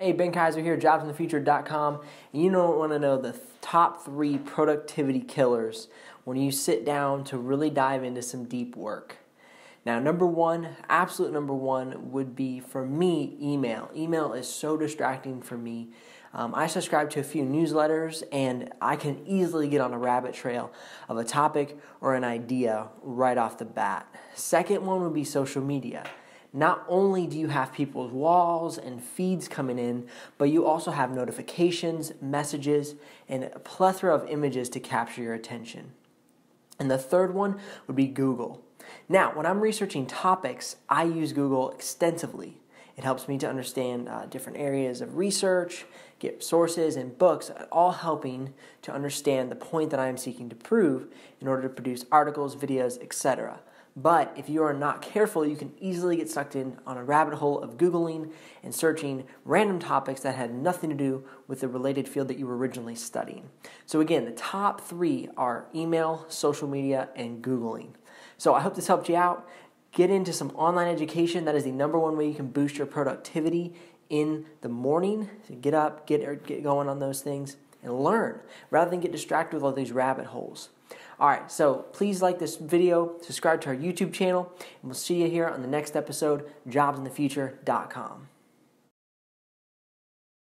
Hey, Ben Kaiser here, jobsinthefuture.com. And you don't want to know the top 3 productivity killers when you sit down to really dive into some deep work. Now, number one, absolute number one would be, for me, email. Email is so distracting for me. I subscribe to a few newsletters, and I can easily get on a rabbit trail of a topic or an idea right off the bat. Second one would be social media. Not only do you have people's walls and feeds coming in, but you also have notifications, messages, and a plethora of images to capture your attention. And the third one would be Google. Now, when I'm researching topics, I use Google extensively. It helps me to understand different areas of research, get sources and books, all helping to understand the point that I am seeking to prove in order to produce articles, videos, etc. But if you are not careful, you can easily get sucked in on a rabbit hole of Googling and searching random topics that had nothing to do with the related field that you were originally studying. So again, the top 3 are email, social media, and Googling. So I hope this helped you out. Get into some online education. That is the number one way you can boost your productivity in the morning. So get up, get going on those things, and learn rather than get distracted with all these rabbit holes. All right, so please like this video, subscribe to our YouTube channel, and we'll see you here on the next episode, jobsinthefuture.com.